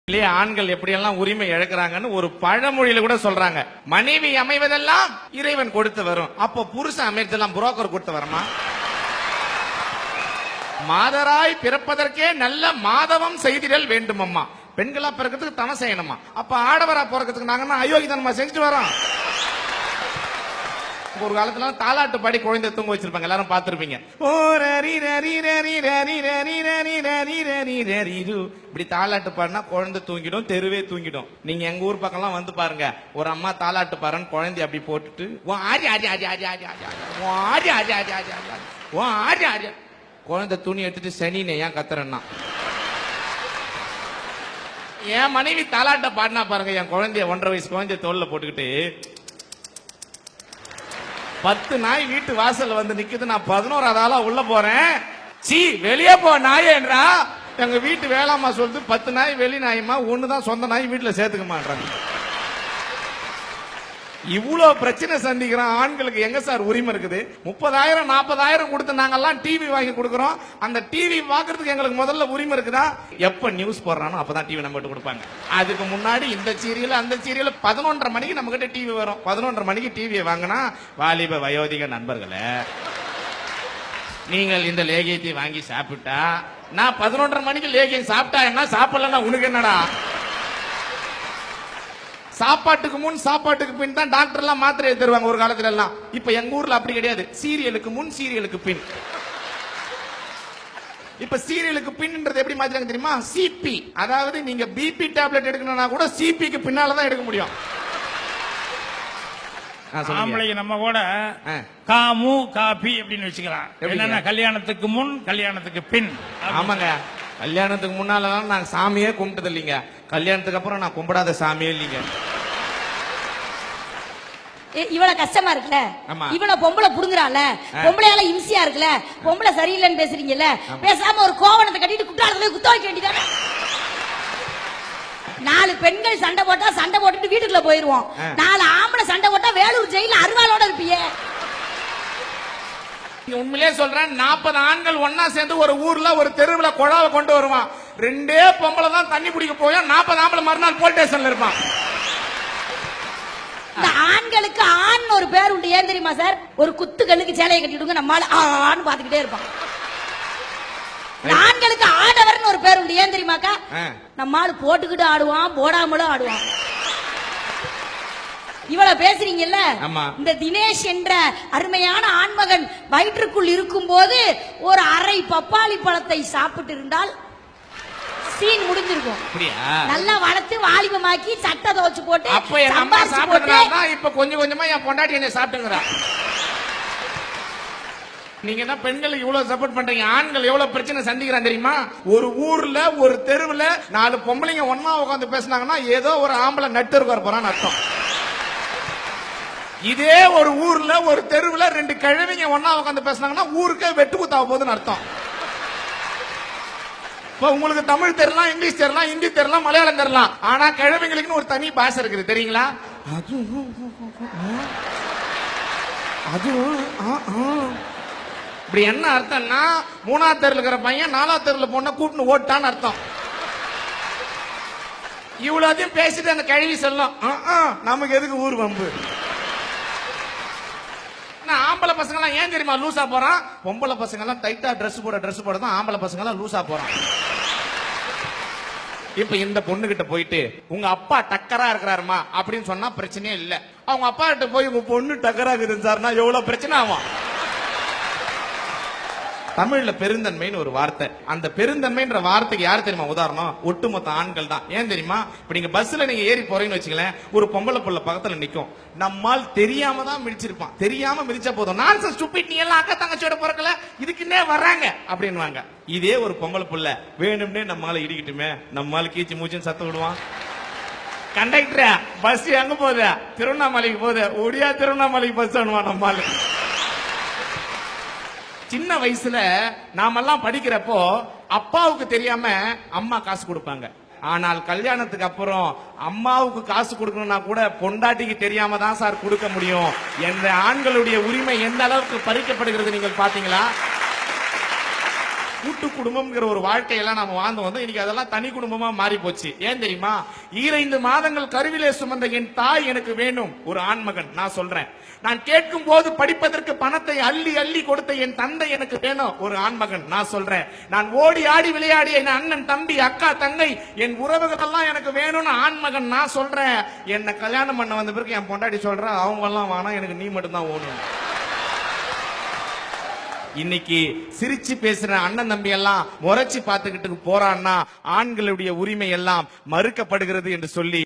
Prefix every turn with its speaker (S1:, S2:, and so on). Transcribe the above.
S1: இல்லையா ஆண்கள் எப்படியெல்லாம் உரிமை இழக்கிறாங்கன்னு ஒரு பழமொழியில கூட சொல்றாங்க. மனைவி அமைவதெல்லாம் இறைவன் கொடுத்து வரும். அப்போ புருஷன் அமைவதெல்லாம் புரோக்கர் கொடுத்து வருமா? மாதராய் பிறப்பதற்கே நல்ல மாதவம் செய்திடல் வேண்டும் அம்மா. பெண்களா பிறக்கிறதுக்கு தன செய்யணுமா? அப்ப ஆடவரா பிறக்கிறதுக்கு நாங்கன்னா அயோக்கியத்தனமா செஞ்சுட்டு வரோம். ஒரு காலத்துல தாலாட்டு பாடி குழந்தை தூங்க வச்சிருப்பாங்க, எல்லாரும் பாத்திருப்பீங்க. இப்படி தாலாட்டு பாடினா குழந்தை தூங்கிடும், தெருவே தூங்கிடும். நீங்க எங்க ஊர் பக்கம் வந்து பாருங்க, ஒரு அம்மா தாலாட்டு பாருன்னு குழந்தை அப்படி போட்டுட்டு குழந்தை துணி எடுத்துட்டு சனின்னு ஏன் கத்துறேன்னா, என் மனைவி தாலாட்ட பாடினா பாருங்க, என் குழந்தைய 1.5 வயசு குழந்தைய தோல்ல போட்டுக்கிட்டு 10 நாய் வீட்டு வாசல்ல வந்து நிக்குது. நான் 11வது ஆளா உள்ள போறேன். சீ வெளியே போ நாயேன்றா. எங்க வீட்டு வேளாமா சொல்லுது 10 நாய் வெளி நாயமா, ஒண்ணுதான் சொந்த நாய் வீட்டுல சேர்த்துக்க மாட்டாங்க. இவ்வளவு பிரச்சனை சந்திக்கிறோம். ஆண்களுக்கு எங்க சார் உரிமை இருக்குது? 30,000 40,000 கொடுத்து நாங்கெல்லாம் டிவி வாங்கி கொடுக்கறோம். அந்த டிவி பாக்குறதுக்கு எங்களுக்கு முதல்ல உரிமை இருக்குதா? எப்ப நியூஸ் போடுறானோ அப்பதான் டிவி நம்ம கிட்ட கொடுப்பாங்க. அதுக்கு முன்னாடி இந்த சீரியல் அந்த சீரியல் 11:30 மணிக்கு நம்ம கிட்ட டிவி வரும். 11:30 மணிக்கு டிவியை வாங்கினா, வாலிப வயோதிக நண்பர்களே, நீங்கள் இந்த லேகியத்தை வாங்கி சாப்பிட்டா, நான் 11:30 மணிக்கு லேகியம் சாப்பிட்டா என்ன, சாப்பிடலன்னா உனக்கு என்னடா? சாப்பாட்டுக்கு முன் சாப்பாட்டுக்கு பின் தான் டாக்டர் எல்லாம் மாத்திரை தருவாங்க ஒரு காலத்துல எல்லாம். இப்ப எங்க ஊர்ல அப்படி கிடையாது. சீரியலுக்கு முன் சீரியலுக்கு பின். இப்ப சீரியலுக்கு பின்ன்றது எப்படி மாத்திராங்க தெரியுமா? சிபி. அதாவது நீங்க பிபி டேப்லெட் எடுக்கணும்னா கூட சிபிக்கு பின்னாலதான் எடுக்க முடியும்.
S2: ஆம்பளைக்கு நம்ம கூட காமு காபி அப்படின்னு வச்சுக்கலாம். என்னன்னா கல்யாணத்துக்கு முன் கல்யாணத்துக்கு பின்.
S1: ஆமாங்க, கல்யாணத்துக்கு முன்னாலதான் நான் சாமியே கும்பிட்டது இல்லைங்க. கல்யாணத்துக்கு அப்புறம் நான் கும்பிடாத சாமியே இல்லைங்க.
S3: இவ்வளவு கஷ்டமா இருக்குல்ல, இவ்வளவு பொம்பளை புடுங்குறால, பொம்பளையால இம்சியா இருக்குல்ல, பொம்பளை சரியில்லைன்னு பேசுறீங்கல்ல, பேசாம ஒரு கோவணத்தை கட்டிட்டு குற்றாலத்துல குத்த வைக்க வேண்டியதானே? 4 பெண்கள் சண்டை போட்டா சண்டை போட்டுட்டு வீட்டுக்குள்ள போயிருவோம். 4 ஆம்பளை சண்டை போட்டா வேலூர் ஜெயில அருவாளோட இருப்பியே.
S1: உண்மையிலே சொல்றேன், 40 ஆண்கள் ஒன்னா சேர்ந்து ஒரு ஊர்ல ஒரு தெருவுல குழாவை கொண்டு வருவான். 2 பொம்பளை தான் தண்ணி பிடிக்க போய் 40 ஆம்பளை மறுநாள் போலீஸ் ஸ்டேஷன்ல இருப்பான்.
S3: இந்த ஆண்களுக்கு ஆண் ஒரு பேர் உண்டு, ஏன் தெரியுமா சார்? ஒரு குத்துகளுக்கு சேலையை கட்டிடுங்க, நம்மால ஆண் பாத்துக்கிட்டே இருப்பான். ஆண்களுக்கு ஆடவர்னு ஒரு பேர் உண்டு, ஏன் தெரியுமாக்கா? நம்மால போட்டுக்கிட்டு ஆடுவான், போடாமலும் ஆடுவான். இவ்வளவு பேசுறீங்கல்ல, இந்த தினேஷ் என்ற அருமையான ஆண்மகன் வயிற்றுக்குள் இருக்கும் போது ஒரு அரை பப்பாளி பழத்தை சாப்பிட்டு இருந்தால் சீன் முடிஞ்சிருக்கும். நல்லா வளர்த்து வாலிபமாக்கி சட்டை துவச்சு போட்டு
S1: அப்ப என் அம்மா சாப்பிடுறாங்க. இப்ப கொஞ்சம் கொஞ்சமா என் பொண்டாட்டி என்ன சாப்பிட்டுங்கிறா. நீங்க என்ன பெண்களுக்கு இவ்வளவு சப்போர்ட் பண்றீங்க? ஆண்கள் எவ்வளவு பிரச்சனை சந்திக்கிறான் தெரியுமா? ஒரு ஊர்ல ஒரு தெருவுல 4 பொம்பளைங்க ஒன்னா உட்காந்து பேசினாங்கன்னா ஏதோ ஒரு ஆம்பளை நட்டு போறான்னு அர்த்தம். இதே ஒரு ஊர்ல ஒரு தெருவுல 2 கிழவிங்க ஒன்னா உட்காந்து பேசினாங்கன்னா ஊருக்கே வெட்டு குத்தாக போகுதுன்னு அர்த்தம். உங்களுக்கு தமிழ் தெரியலாம், இங்கிலீஷ் தெரியலாம், ஹிந்தி தெரியலாம், மலையாளம் தெரியலாம். ஆனா கிழவிங்களுக்கு ஒரு தனி பாஷை இருக்குது தெரியுங்களா? இப்படி என்ன அர்த்தம்னா, 3ஆவது தெருல இருக்கிற பையன் 4ஆவது தெருல பொண்ண கூட்டின்னு ஓட்டான்னு அர்த்தம். இவ்வளவு பேசிட்டு அந்த கிழவி சொல்லும், நமக்கு எதுக்கு ஊர் வம்பு? ஆம்பளை பசங்க எல்லாம் ஏன் தெரியுமா லூசா போறான்? பொம்பளை பசங்க எல்லாம் டைட்டா ட்ரெஸ் போடதான் ஆம்பளை பசங்க எல்லாம் லூசா போறான். இப்ப இந்த பொண்ணு கிட்ட போயிட்டு உங்க அப்பா டக்கரா இருக்கிறாருமா அப்படின்னு சொன்னா பிரச்சனையே இல்ல. அவங்க அப்பா கிட்ட போய் உங்க பொண்ணு டக்கரா இருந்தாருன்னா எவ்வளவு பிரச்சனை ஆகும்? தமிழ்ல பெருந்தன்மைன்னு ஒரு வார்த்தை. அந்த பெருந்தன்மைன்ற வார்த்தைக்கு யார் தெரியுமா உதாரணம்? ஒட்டுமொத்த ஆண்கள் தான். ஏன் தெரியுமா? இப்ப நீங்க பஸ்ல நீங்க ஏறி போறீங்கன்னு வச்சுங்களேன், ஒரு பொம்பளை புள்ள பக்கத்துல நிக்கும். நம்மால் தெரியாம தான் மிதிச்சிருப்பான். தெரியாம மிதிச்சா போதும், நான்சென்ஸ் ஸ்டூபிட், நீ எல்லாம் அக்கா தங்கச்சியோட பிறக்கல, இதுக்குன்னே வர்றாங்க அப்படின்வாங்க. இதே ஒரு பொம்பளை புள்ள வேணும்னே நம்மால இடிக்கிட்டுமே, நம்மால கீச்சு மூச்சுன்னு சத்தம் விடுவான். கண்டக்டர் பஸ் எங்க போகுது? திருவண்ணாமலைக்கு போகுது. ஒடியா திருவண்ணாமலைக்கு பஸ் அனுவான் நம்மால. சின்ன வயசுல நாமெல்லாம் படிக்கிறப்போ அப்பாவுக்கு தெரியாம அம்மா காசு கொடுப்பாங்க. ஆனால் கல்யாணத்துக்கு அப்புறம் அம்மாவுக்கு காசு கொடுக்கணும்னா கூட பொண்டாட்டிக்கு தெரியாம தான் சார் கொடுக்க முடியும் என்ற ஆண்களுடைய உரிமை எந்த அளவுக்கு பறிக்கப்படுகிறது நீங்கள் பாத்தீங்களா? கூட்டு குடும்பம்ங்கிற ஒரு வாழ்க்கையெல்லாம் நம்ம வாழ்ந்து வந்தோம். இன்னைக்கு அதெல்லாம் தனி குடும்பமா மாறி போச்சு. ஏன் தெரியுமா? 2 மாதங்கள் கருவிலே சுமந்த என் தாய் எனக்கு வேணும், ஒரு ஆண்மகன். நான் சொல்றேன், நான் கேட்கும் போது படிப்பதற்கு பணத்தை அள்ளி அள்ளி கொடுத்த என் தந்தை எனக்கு வேணும், ஒரு ஆண்மகன். நான் சொல்றேன், நான் ஓடி ஆடி விளையாடிய என் அண்ணன் தம்பி அக்கா தங்கை என் உறவுகள் எல்லாம் எனக்கு வேணும்னு ஆண்மகன். நான் சொல்றேன், என்ன கல்யாணம் பண்ண வந்த பிறகு என் பொண்டாட்டி சொல்றேன், அவங்க எல்லாம் வேணாம், எனக்கு நீ மட்டும் தான் ஓணும். இன்னைக்கு சிரிச்சு பேசுற அண்ணன் தம்பி எல்லாம் முறைச்சு பார்த்துக்கிட்டு போறான்னா ஆண்களுடைய உரிமை எல்லாம் மறுக்கப்படுகிறது என்று சொல்லி